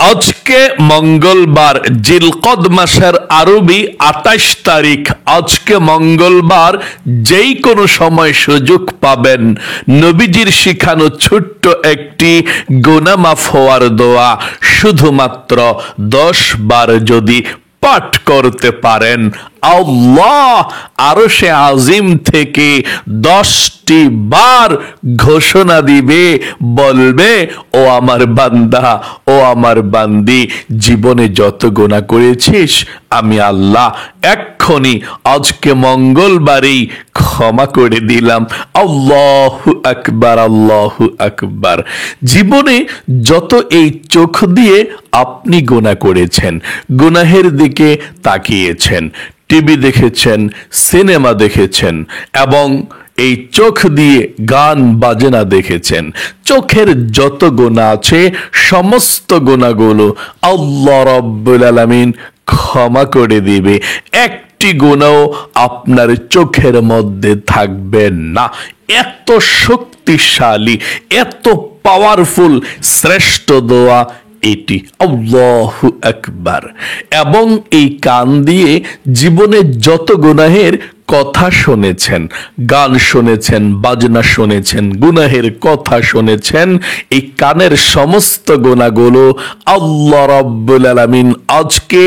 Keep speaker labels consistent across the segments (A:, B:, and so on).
A: আজকে মঙ্গলবার, জিলকদ মাসের আরবি 28 তারিখ। আজকে মঙ্গলবার যেই কোনো সময় সুযোগ পাবেন নবীজির শিখানো ছোট্ট একটি গুনাহ মাফ হওয়ার দোয়া শুধুমাত্র 10 বার যদি পাঠ করতে পারেন, আল্লাহ আরশে আজিম থেকে 10টি বার ঘোষণা দিবে, বলবে, ও আমার বান্দা, ও আমার বান্দি, জীবনে যত গুনাহ করেছিস আমি আল্লাহ এক্ষুনি আজকে মঙ্গলবারেই ক্ষমা করে দিলাম। আল্লাহু আকবার, আল্লাহু আকবার। জীবনে যত এই চোখ দিয়ে আপনি গুনাহ করেছেন, গুনাহের দিকে তাকিয়েছেন, টিভি দেখেছেন, সিনেমা দেখেছেন এবং এই চোখ দিয়ে গান বাজনা দেখেছেন, চোখের যত গুনাহ আছে সমস্ত গুনাহগুলো আল্লাহ রাব্বুল আলামিন ক্ষমা করে দিবে। একটি গুনাহ আপনার চোখের মধ্যে থাকবে না। এত শক্তিশালী, এত পাওয়ারফুল শ্রেষ্ঠ দোয়া এটি, আল্লাহু আকবার। এবং এই কান দিয়ে জীবনে যত গুনাহের কথা শুনেছেন, গান শুনেছেন, বাজনা শুনেছেন, গুনাহের কথা শুনেছেন, এই কানের সমস্ত গুনাহগুলো আল্লাহ রাব্বুল আলামিন আজকে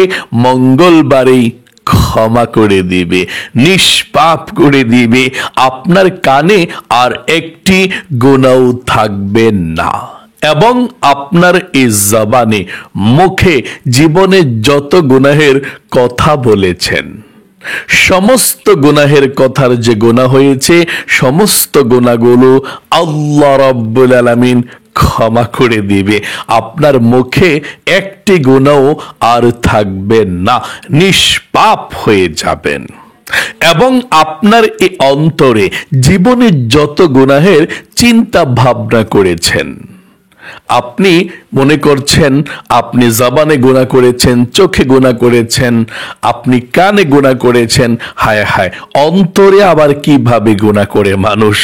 A: মঙ্গলবারেই ক্ষমা করে দিবে, নিষ্পাপ করে দিবে। আপনার কানে আর একটি গুনাহ থাকবে না। এবং আপনার এই জবানে, মুখে জীবনে যত গুনাহের কথা বলেছেন, সমস্ত গুনাহের কথার যে গুনাহ হয়েছে সমস্ত গুনাহগুলো আল্লাহ রাব্বুল আলামিন ক্ষমা করে দিবে। আপনার মুখে একটি গুনাহ আর থাকবে না, নিষ্পাপ হয়ে যাবেন। এবং আপনার এই অন্তরে জীবনে যত গুনাহের চিন্তা ভাবনা করেছেন, আপনি মনে করছেন আপনি জবানে গুনাহ করেছেন, চোখে গুনাহ করেছেন, আপনি কানে গুনাহ করেছেন, হায় হায়, অন্তরে আবার কিভাবে গুনাহ করে মানুষ?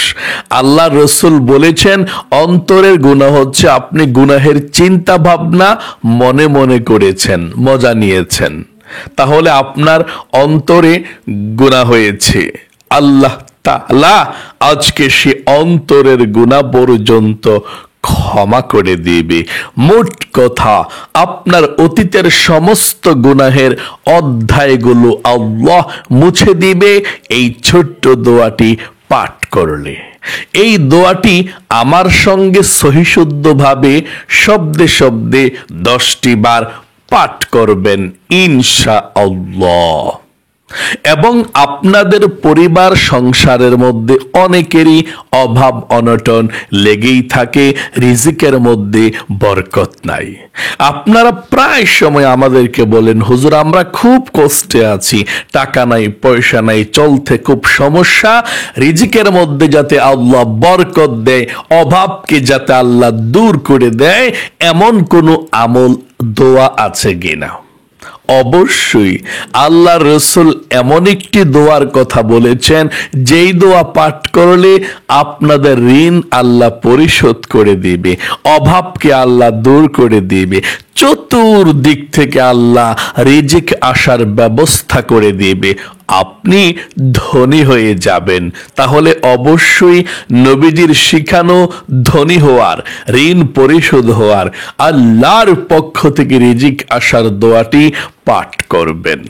A: আল্লাহ রসুল বলেছেন অন্তরের গুনাহ হচ্ছে আপনি গুনাহের চিন্তা ভাবনা মনে মনে করেছেন, মজা নিয়েছেন, তাহলে আপনার অন্তরে গুনাহ হয়েছে। আল্লাহ তাআলা আজকে সে অন্তরের গুনাহ পর্যন্ত ক্ষমা করে দিবে। মোট কথা, আপনার অতীতের সমস্ত গুনাহের অধ্যায়গুলো আল্লাহ মুছে দিবে এই ছোট্ট দোয়াটি পাঠ করলে। এই দোয়াটি আমার সঙ্গে সহিশুদ্ধভাবে শব্দে শব্দে 10টি বার পাঠ করবেন ইনশাআল্লাহ। এবং আপনাদের পরিবার সংসারের মধ্যে অনেকেরই অভাব অনটন লেগেই থাকে, রিজিকের মধ্যে বরকত নাই। আপনারা প্রায় সময় আমাদেরকে বলেন, হুজুর আমরা খুব কষ্টে আছি, টাকা নাই, পয়সা নাই, চলতে খুব সমস্যা, রিজিকের মধ্যে যাতে আল্লাহ বরকত দেয়, অভাবকে যাতে আল্লাহ দূর করে দেয়, এমন কোনো আমল দোয়া আছে কিনা? অবশ্যই আল্লাহ রসুল এমন একটি দোয়ার কথা বলেছেন যেই দোয়া পাঠ করলে আপনাদের ঋণ আল্লাহ পরিশোধ করে দিবে, অভাবকে আল্লাহ দূর করে দিবে, চতুর্দিক থেকে আল্লাহ রিজিক আসার ব্যবস্থা করে দিবে, আপনি ধনী হয়ে যাবেন। তাহলে অবশ্যই নবীজির শিখানো ধনী হওয়ার, ঋণ পরিশোধ হওয়ার, আল্লাহর পক্ষ থেকে রিজিক আসার দোয়াটি পাঠ করবেন।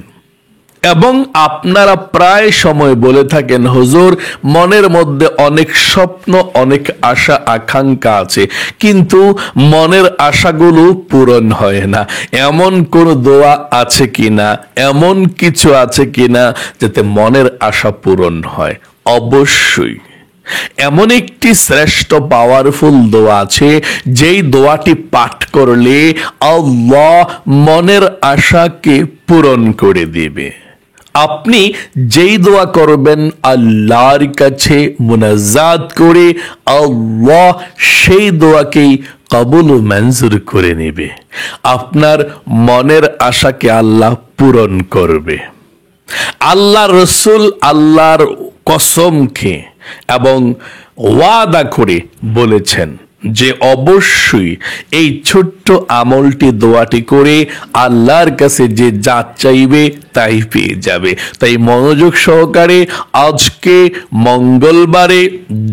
A: এবং আপনারা প্রায় সময় বলে থাকেন, হুজুর মনের মধ্যে অনেক স্বপ্ন, অনেক আশা আকাঙ্ক্ষা আছে, কিন্তু মনের আশাগুলো পূরণ হয় না। এমন কোন দোয়া আছে কিনা, এমন কিছু আছে কিনা যাতে মনের আশা পূরণ হয়? অবশ্যই এমন একটি শ্রেষ্ঠ পাওয়ারফুল দোয়া আছে যেই দোয়াটি পাঠ করলে আল্লাহ মনের আশাকে পূরণ করে দিবে। আপনি যেই দোয়া করবেন আল্লাহর কাছে মুনাজাত করে, আল্লাহ সেই দোয়াকেই কবুল ও মঞ্জুর করে নেবে, আপনার মনের আশাকে আল্লাহ পূরণ করবে। আল্লাহ রসুল আল্লাহর কসম খেয়ে এবং ওয়াদা করে বলেছেন, যে অবশ্যই এই ছোট্ট আমলটি দোয়াটি করে আল্লাহর কাছে যে যা চাইবে তাই পেয়ে যাবে। তাই মনোযোগ সহকারে আজকে মঙ্গলবারে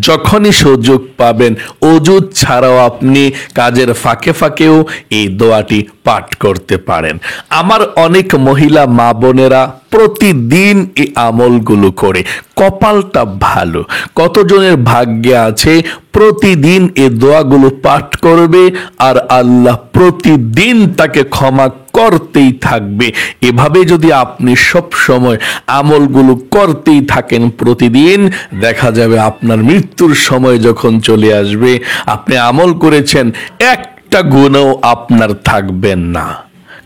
A: যখনই সুযোগ পাবেন, অজু ছাড়াও আপনি কাজের ফাঁকে ফাঁকেও এই দোয়াটি পাঠ করতে পারেন। আমার অনেক মহিলা মা বোনেরা প্রতিদিন এই আমলগুলো করে, কপালটা ভালো। কতজনের ভাগ্যে আছে প্রতিদিন এই দোয়াগুলো পাঠ করবে আর আল্লাহ প্রতিদিন তাকে ক্ষমা করতেই থাকবে। এভাবে যদি আপনি সব সময় আমলগুলো করতেই থাকেন প্রতিদিন, দেখা যাবে আপনার মৃত্যুর সময় যখন চলে আসবে আপনি আমল করেছেন একটা গুণও আপনার থাকবেন না।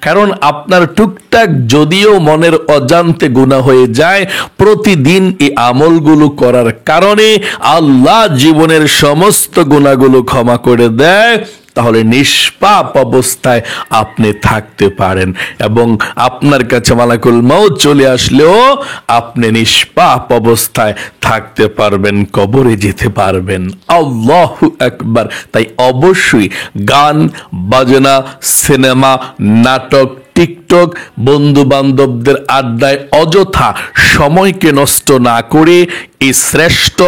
A: কারণ আপনার টুকটাক যদিও মনের অজান্তে গুনাহ হয়ে যায়, প্রতিদিন এই আমলগুলো করার কারণে আল্লাহ জীবনের সমস্ত গুনাহগুলো ক্ষমা করে দেয়। তাহলে নিষ্পাপ অবস্থায় আপনি থাকতে পারেন এবং আপনার কাছে মালাকুল মউত চলে আসলেও আপনি নিষ্পাপ অবস্থায় থাকতে পারবেন, কবরে যেতে পারবেন। আল্লাহু আকবার। তাই অবশ্যই গান বাজনা, সিনেমা, নাটক, টিকটক, বন্ধু বান্ধবদের আড্ডায় অযথা সময়কে নষ্ট না করে এই শ্রেষ্ঠ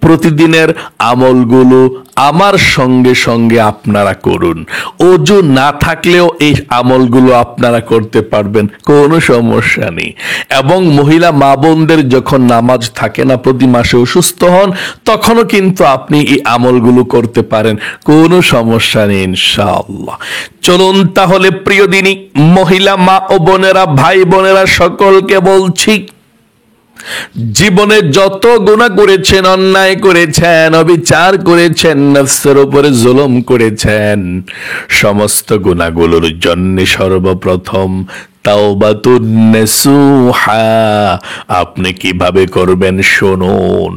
A: প্রতিদিনের আমলগুলো আমার সঙ্গে সঙ্গে আপনারা করুন। ওযু না থাকলেও এই আমলগুলো আপনারা করতে পারবেন, কোনো সমস্যা নেই। এবং মহিলা মা বোনদের যখন নামাজ থাকে না, প্রতি মাসে অসুস্থ হন, তখনও কিন্তু আপনি এই আমলগুলো করতে পারেন, কোনো সমস্যা নেই ইনশাআল্লাহ। চলুন তাহলে প্রিয় দিনী মহিলা মা ও বোনেরা, ভাই বোনেরা, সকলকে বলছি, জীবনে যত গুনাহ করেছেন, অন্যায় করেছেন, অবিচার করেছেন, নফসের উপরে জুলুম করেছেন, সমস্ত গুনাহগুলোর জন্য সর্বপ্রথম তাওবাতুন নাসুহা আপনি কিভাবে করবেন শুনুন।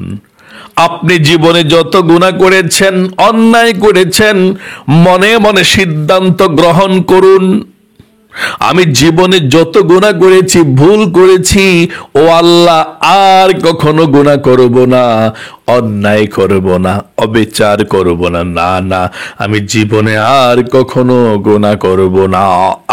A: আপনি জীবনে যত গুনাহ করেছেন, অন্যায় করেছেন, মনে মনে সিদ্ধান্ত গ্রহণ করুন, আমি জীবনে যত গুনাহ করেছি, ভুল করেছি, ও আল্লাহ আর কখনো গুনাহ করব না, অন্যায় করব না, অবিচার করব না, না না আমি জীবনে আর কখনো গুনাহ করব না।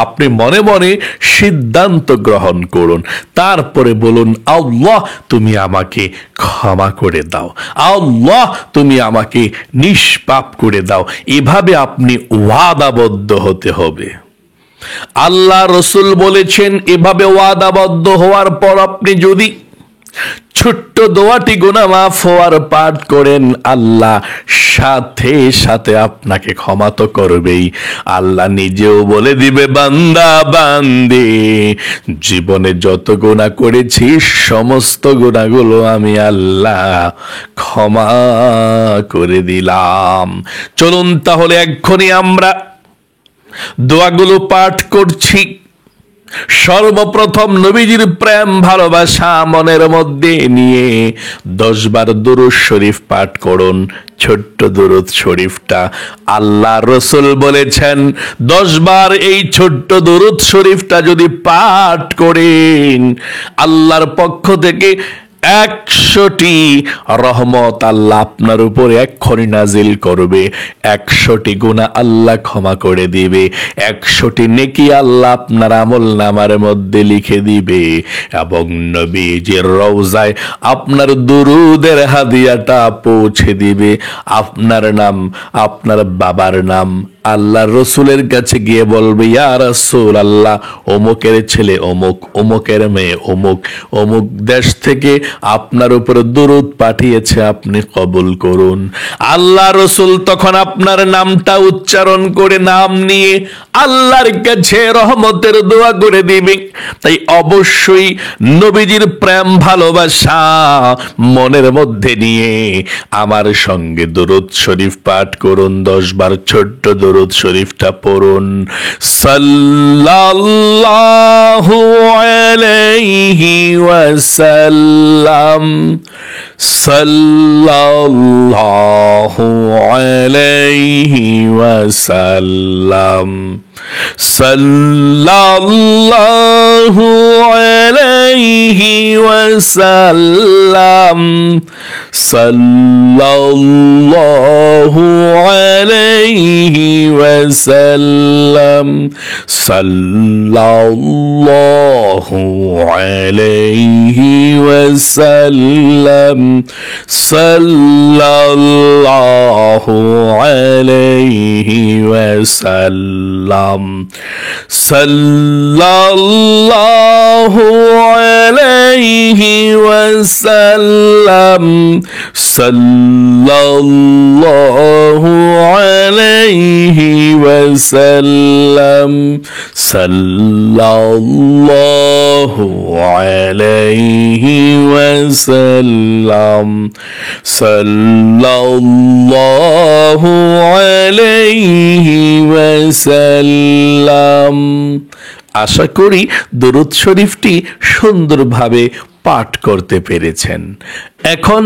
A: আপনি মনে মনে সিদ্ধান্ত গ্রহণ করুন, তারপরে বলুন, আল্লাহ তুমি আমাকে ক্ষমা করে দাও, আল্লাহ তুমি আমাকে নিষ্পাপ করে দাও। এভাবে আপনি ওয়াদাবদ্ধ হতে হবে। আল্লাহ রসুল বলেছেন, এভাবে ওয়াদাবদ্ধ হওয়ার পর আপনি যদি ছোট্ট দোয়াটি গুনাহ মাফ হওয়ার পাঠ করেন, আল্লাহ সাথে সাথে আপনাকে ক্ষমা তো করবেই। আল্লাহ নিজেও বলে দিবে, বান্দা বান্দি জীবনে যত গুনাহ করেছি সমস্ত গুনাহগুলো আমি আল্লাহ ক্ষমা করে দিলাম। চলুন তাহলে এক্ষুনি আমরা দোয়াগুলো পাঠ করছি। সর্বপ্রথম নবীজির প্রেম ভালোবাসা মনের মধ্যে নিয়ে 10 বার দুরূদ শরীফ পাঠ করুন। ছোট্ট দুরূদ শরীফটা আল্লাহ রসুল বলেছেন, 10 বার এই ছোট্ট দুরূদ শরীফটা যদি পাঠ করেন, আল্লাহর পক্ষ থেকে 100টি রহমত আল্লাহ আপনার উপর এক্ষুনি নাজিল করবে। 100টি গুনাহ আল্লাহ ক্ষমা করে দিবে, 100টি নেকি আল্লাহ আপনার আমলনামার মধ্যে লিখে দিবে এবং নবীজির রওজায় আপনার দুরুদের হাদিয়াটা পৌঁছে দিবে। আপনার নাম, আপনার বাবার নাম আল্লাহ রসুলের কাছে গিয়ে বলবে, ইয়া রাসূল আল্লাহ, অমুকের ছেলে অমুক, অমুকের মেয়ে অমুক, অমুক দেশ থেকে আপনার উপর দুরূদ পাঠিয়েছে, আপনি কবুল করুন। আল্লাহ রসুল তখন আপনার নামটা উচ্চারণ করে, নাম নিয়ে আল্লাহর কাছে রহমতের দোয়া করে দিবে। তাই অবশ্যই নবীজির প্রেম ভালোবাসা মনের মধ্যে নিয়ে আমার সঙ্গে দুরূদ শরীফ পাঠ করুন। 10 বার ছোট্ট দুরূদ শরীফটা পড়ুন। সাল্লাল্লাহু আলাইহি ওয়াসাল্লাম, সাল্লাল্লাহু আলাইহি ওয়াসাল্লাম, সাল্লাল্লাহু আলাইহি ওয়াসাল্লাম, সাল্লাল্লাহু আলাইহি ওয়াসাল্লাম, সাল্লাল্লাহু আলাইহি ওয়াসাল্লাম, সাল্লাল্লাহু আলাইহি ওয়াসাল্লাম, সাল্লাল্লাহু আলাইহি ওয়াসাল্লাম, সাল্লাল্লাহু আলাইহি ওয়াসাল্লাম, সাল্লাল্লাহু আলাইহি ওয়াসাল্লাম, সাল্লাল্লাহু আলাইহি ওয়াসাল্লাম। আশা করি দরুদ শরীফটি সুন্দরভাবে পাঠ করতে পেরেছেন। এখন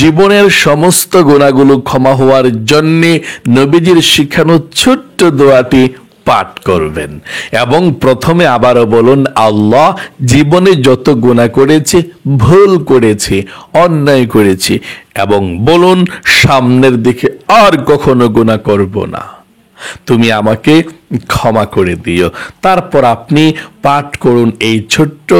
A: জীবনের সমস্ত গুনাহগুলো ক্ষমা হওয়ার জন্যে নবীজির শিখানো ছোট্ট দোয়াটি পাঠ করবেন এবং প্রথমে আবারও বলুন, আল্লাহ, জীবনে যত গুনাহ করেছি, ভুল করেছি, অন্যায় করেছি, এবং বলুন সামনের দিকে আর কখনো গুনাহ করব না, তুমি আমাকে ক্ষমা করে দিও। তারপর আপনি পাঠ করুন এই ছোট্ট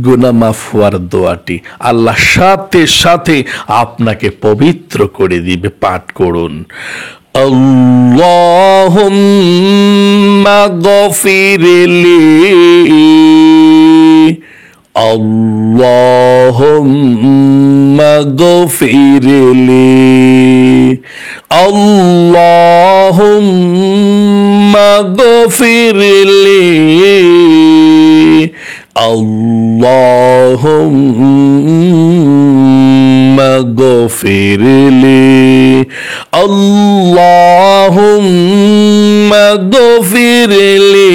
A: গুনাহ মাফ হওয়ার দোয়াটি, আল্লাহ সাথে সাথে আপনাকে পবিত্র করে দিবে। পাঠ করুন, আল্লাহুম্মা গফিরলি, আল্লাহুম্মা গফিরলি, আল্লাহুম্মা গফিরলি, আল্লাহুম্মা গফিরলি, আল্লাহুম্মা গফিরলি,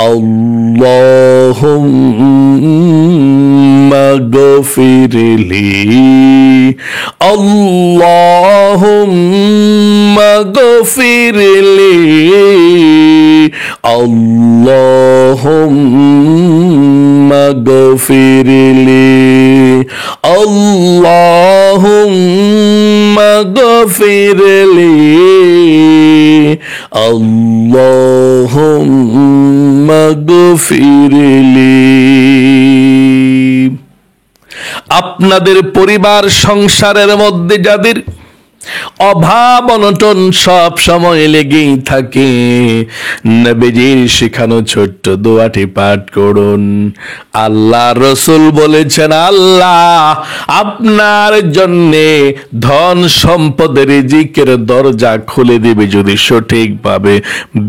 A: আল্লাহুম্মা গফিরলি, আল্লাহুম্মা গফিরলি, আল্লাহুম্মা গফিরলি, আল্লাহুম্মা গফিরলি, আল্লাহুম্মা গফিরলি। আপনাদের পরিবার সংসারের মধ্যে যাদের অভাব অনটন সব সময় লেগেই থাকে, নবীজির শেখানো ছোট্ট দোয়াটি পাঠ করুন। আল্লাহ রসুল বলেছেন, আল্লাহ আপনার জন্যে ধন সম্পদের রিজিকের দরজা খুলে দিবে যদি সঠিকভাবে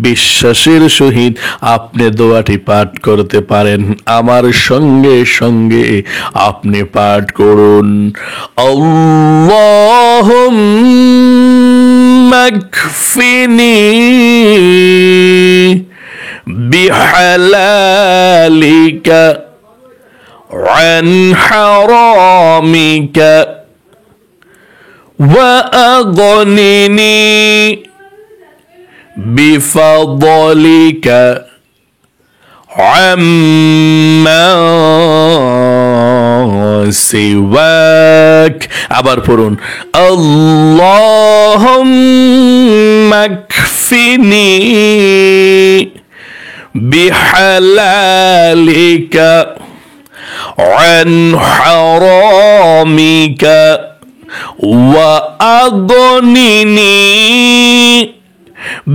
A: বিশ্বাসের সহিত আপনি দোয়াটি পাঠ করতে পারেন। আমার সঙ্গে সঙ্গে আপনি পাঠ করুন, আল্লাহুম্মা কফিনি বিহালালিকা আন হারামিকা ওয়া আগনিনি বিফাদলিকা আম্মা সিওয়াক। আবার পড়ুন, আল্লাহুম্মা কফিনি বিহালালিকা আন হারামিকা ওয়া আগনিনি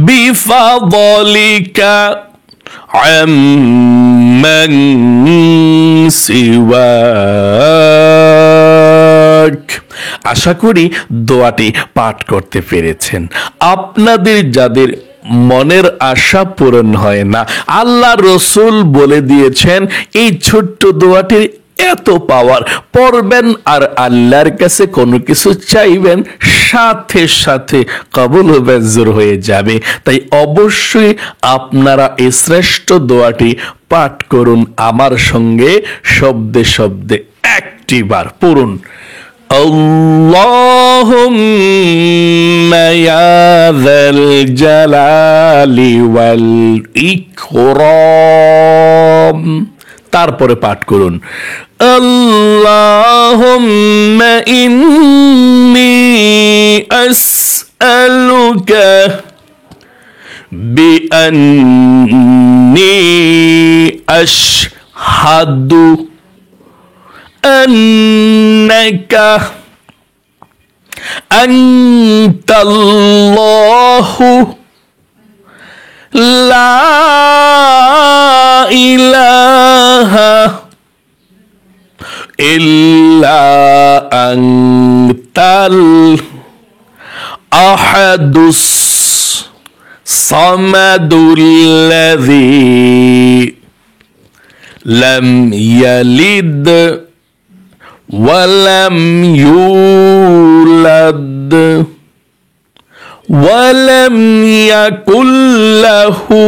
A: বিফাদলিকা আম্মান সিওয়াক। আশা করি দোয়াটি পাঠ করতে পেরেছেন। আপনাদের যাদের মনের আশা পূরণ হয় না, আল্লাহ রসুল বলে দিয়েছেন এই ছোট্ট দোয়াটির এত পাওয়ার, পড়বেন আর আল্লাহর কাছে কোনো কিছু চাইবেন, সাথে সাথে কবুল ও মঞ্জুর হয়ে যাবে। তাই অবশ্যই আপনারা এই শ্রেষ্ঠ দোয়াটি পাঠ করুন আমার সঙ্গে, শব্দে শব্দে একটিবার পড়ুন, আল্লাহুম্মা ইয়া যাল জালালি ওয়াল ইকরাম। তারপরে পাঠ করুন আল্লাহুম্মা ইন্নী আসআলুকা বিআন্নী আশহাদু আন্নাকা আনতাল্লাহু লা ইলাহা ইল্লা আনতাল আহাদুস সামাদুল্লাযী লাম ইয়ালিদ ওয়া লাম ইউলাদ ওয়া লাম ইয়াকুল লাহু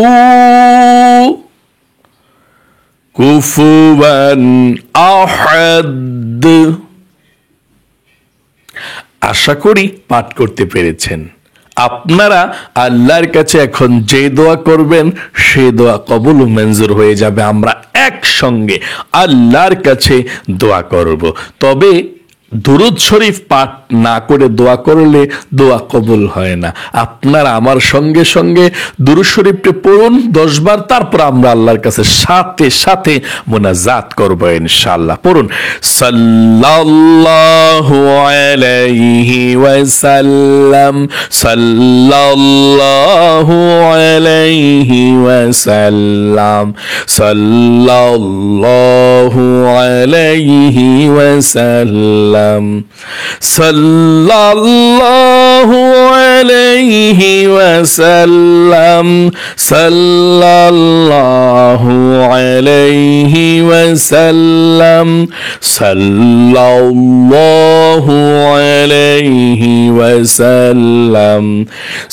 A: কুফুয়ান আহাদ। আশা করি পাঠ করতে পেরেছেন। আপনারা আল্লাহর কাছে এখন যে দোয়া করবেন সে দোয়া কবুল ও মঞ্জুর হয়ে যাবে। আমরা একসঙ্গে আল্লাহর কাছে দোয়া করব। তবে দুরূদ শরীফ পাঠ না করে দোয়া করলে দোয়া কবুল হয় না। আপনারা আমার সঙ্গে সঙ্গে দুরূদ শরীফটি পড়ুন 10 বার, তারপর আমরা আল্লাহর কাছে সাথে সাথে মুনাজাত করব ইনশাআল্লাহ। পড়ুন সাল্লাল্লাহু আলাইহি ওয়াসাল্লাম, সাল্লাল্লাহু আলাইহি ওয়াসাল্লাম, সাল্লাল্লাহু আলাইহি ওয়াসাল্লাম, সাল্লাল্লাহু আলাইহি ওয়াসাল্লাম, সাল্লাল্লাহু আলাইহি ওয়াসাল্লাম, সাল্লাল্লাহু আলাইহি ওয়াসাল্লাম,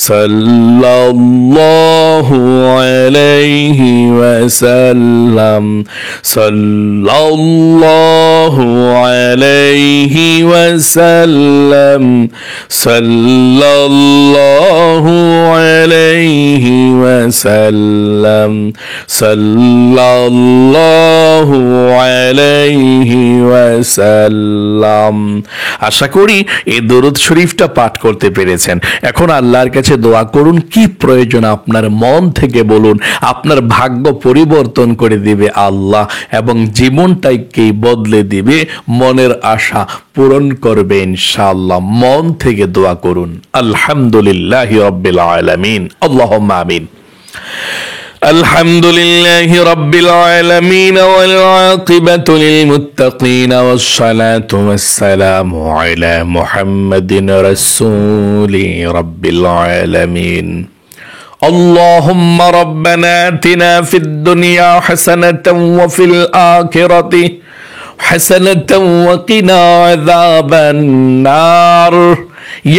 A: সাল্লাল্লাহু আলাইহি ওয়াসাল্লাম, সাল্লাল্লাহু আলাইহি ওয়াসাল্লাম, সাল্লাল্লাহু আলাইহি ওয়াসাল্লাম, সাল্লাল্লাহু আলাইহি ওয়াসাল্লাম। আশা করি এই দরুদ শরীফটা পাঠ করতে পেরেছেন। এখন আল্লাহর কাছে দোয়া করুন, কি প্রয়োজন আপনার মন থেকে বলুন। আপনার ভাগ্য পরিবর্তন করে দিবে আল্লাহ এবং জীবনটাকে বদলে দিবে, মনের আশা পূরণ করবে ইনশাআল্লাহ। মন থেকে দোয়া করুন। আলহামদুলিল্লাহি রাব্বিল আলামিন, আল্লাহুম্মা আমিন। الحمد لله رب العالمين والعاقبة للمتقين والصلاة والسلام على محمد رسول رب العالمين اللهم ربنا آتنا في الدنيا حسنة وفي الآخرة حسنة وقنا عذاب النار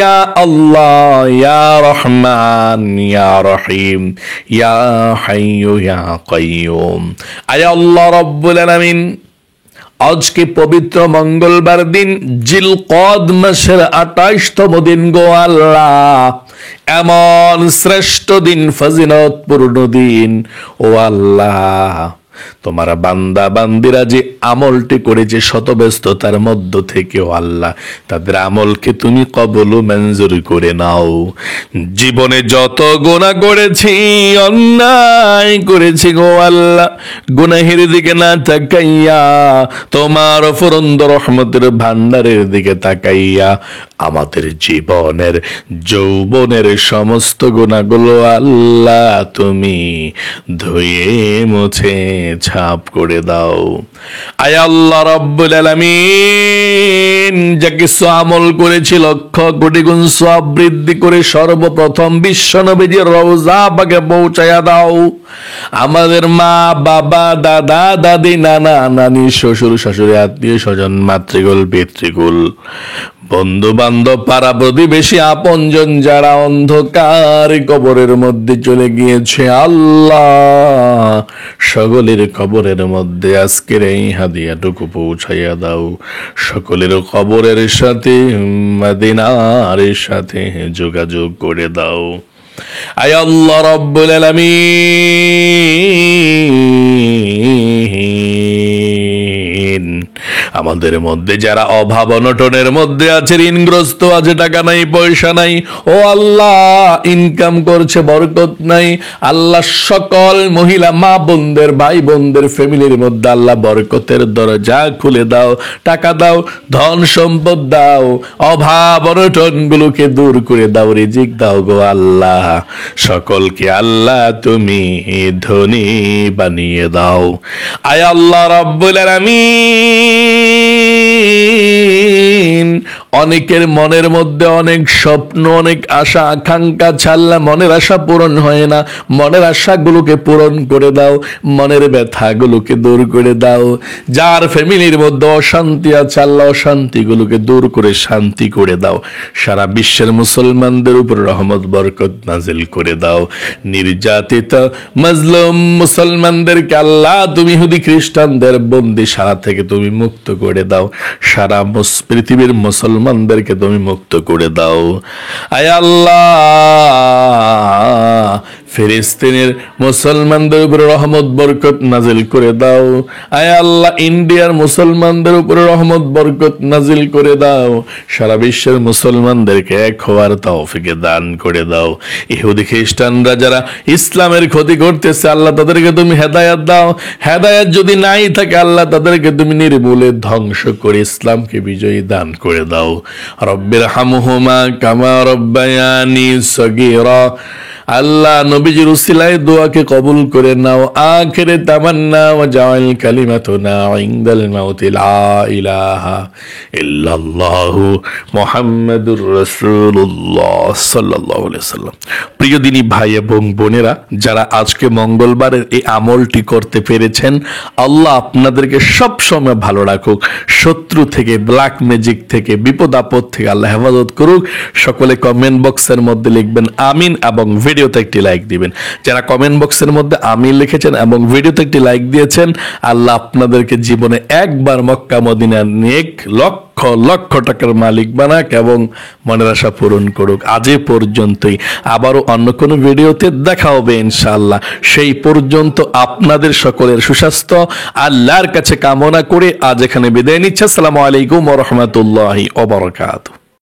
A: يا الله يا رحمن يا رحيم يا حي يا قيوم আয় আল্লাহ রব্বুল আলামিন, আজকে পবিত্র মঙ্গলবার দিন জিলকদ মাসের 28তম দিন গো আল্লাহ, এমন শ্রেষ্ঠ দিন, ফজিলতপূর্ণ দিন ও আল্লাহ। তোমার বান্দা বান্দিরা যে আমলটি করেছে শত ব্যস্ততার মধ্য থেকেও আল্লাহ, তাদের আমলকে তুমি কবুল ও মঞ্জুর করে নাও। জীবনে যত গুনাহ করেছি, অন্যায় করেছি গো আল্লাহ, গুনাহের দিকে না তাকাইয়া তোমার অফুরন্ত রহমতের ভান্ডারের দিকে তাকাইয়া আমাদের জীবনের যৌবনের সমস্ত গুনাহগুলো আল্লাহ তুমি ধুয়ে মুছে ছাপ করে দাও। আয় আল্লাহ রব্বুল আলামিন, যা কিছু আমল করেছি লক্ষ কোটি গুণ সওয়াব বৃদ্ধি করে সর্বপ্রথম বিশ্ব নবীজির রওজা পাকে পৌঁছায়া দাও। আমাদের মা বাবা দাদা দাদি নানা নানি শ্বশুর শাশুড়ি আত্মীয় স্বজন মাতৃকুল পিতৃকুল বন্ধু বান্ধব পাড়া প্রতিবেশী আপনজন যারা অন্ধকার কবরের মধ্যে চলে গিয়েছে আল্লাহ, সকলের কবরের মধ্যে আজকের এই হাদিয়াটুকু পৌঁছাইয়া দাও। সকলের কবরের সাথে মদিনার সাথে যোগাযোগ করে দাও। আয় আল্লাহ রব্বুল আলামিন, আমাদের মধ্যে যারা অভাব অনটনের মধ্যে আছে, ঋণগ্রস্ত আছে, টাকা নাই পয়সা নাই, ও আল্লাহ ইনকাম করছে বরকত নাই, আল্লাহ সকল মহিলা মা বোনদের ভাই বোনদের ফ্যামিলির মধ্যে আল্লাহ বরকতের দরজা খুলে দাও, টাকা দাও, ধন সম্পদ দাও, অভাব অনটন গুলোকে দূর করে দাও, রিজিক দাও গো আল্লাহ। সকলকে আল্লাহ তুমি ধনী বানিয়ে দাও। আয় আল্লাহ রাব্বুল আলামিন, অনেকের মনের মধ্যে অনেক স্বপ্ন, অনেক আশা আকাঙ্ক্ষা, ছাড়লা মনের আশা পূরণ হয় না, মনের আশাগুলোকে পূরণ করে দাও, মনের ব্যথাগুলোকে দূর করে দাও। যার ফ্যামিলির মধ্যে অশান্তি আছে আল্লাহ অশান্তিগুলোকে দূর করে শান্তি করে দাও। সারা বিশ্বের মুসলমানদের উপর রহমত বরকত নাজিল করে দাও। নির্যাতিত মাজলুম মুসলমানদেরকে আল্লাহ তুমি ইহুদি খ্রিস্টানদের বন্দিশালা থেকে তুমি মুক্ত করে দাও। সারা পৃথিবীর মুসলমানদেরকে তুমি মুক্ত করে দাও। আয় আল্লাহ ফিলিস্তিনের মুসলমানদের উপরে রহমত বরকত নাজিল করে দাও। আয় আল্লাহ ইন্ডিয়ার মুসলমানদের উপরে রহমত বরকত নাজিল করে দাও। সারা বিশ্বের মুসলমানদেরকে এক হওয়ার তৌফিক দান করে দাও। ইহুদি খ্রিস্টানরা যারা ইসলামের ক্ষতি করতেছে আল্লাহ তাদেরকে তুমি হেদায়েত দাও। হেদায়েত যদি নাই থাকে আল্লাহ তাদেরকে তুমি নির্মূলে ধ্বংস করে ইসলামকে বিজয়ী দান করে দাও। রব্বির হামহুমা কামা রব্বায়ানি সগীরা। আল্লাহ নবীজির উসিলায় দোয়াকে কবুল করে নাও। আখিরে তামান্না ওয়া জাআল কালিমাতুনা ইনদাল মাউতি লা ইলাহা ইল্লাল্লাহু মুহাম্মাদুর রাসূলুল্লাহ সাল্লাল্লাহু আলাইহি ওয়াসাল্লাম। প্রিয় দিনী ভাই এবং বোনেরা, যারা আজকে মঙ্গলবারের এই আমলটি করতে পেরেছেন, আল্লাহ আপনাদেরকে সব সময় ভালো রাখুক, শত্রু থেকে, ব্ল্যাক ম্যাজিক থেকে, বিপদ আপদ থেকে আল্লাহ হেফাজত করুক। সকলে কমেন্ট বক্সের মধ্যে লিখবেন আমিন এবং ভিডিওতে একটি লাইক দিবেন। যারা কমেন্ট বক্সের মধ্যে আমিন লিখেছেন এবং ভিডিওতে একটি লাইক দিয়েছেন, আল্লাহ আপনাদেরকে জীবনে একবার মক্কা মদিনা নেক লক্ষ লক্ষ টাকার মালিক বানাক এবং মনের আশা পূরণ করুক। আজ এ পর্যন্তই, আবারও অন্য কোনো ভিডিওতে দেখা হবে ইনশাআল্লাহ। সেই পর্যন্ত আপনাদের সকলের সুস্বাস্থ্য আল্লাহর কাছে কামনা করে আজ এখানে বিদায় নিচ্ছি। আসসালামু আলাইকুম ওয়া রাহমাতুল্লাহি ওয়া বারাকাতুহু।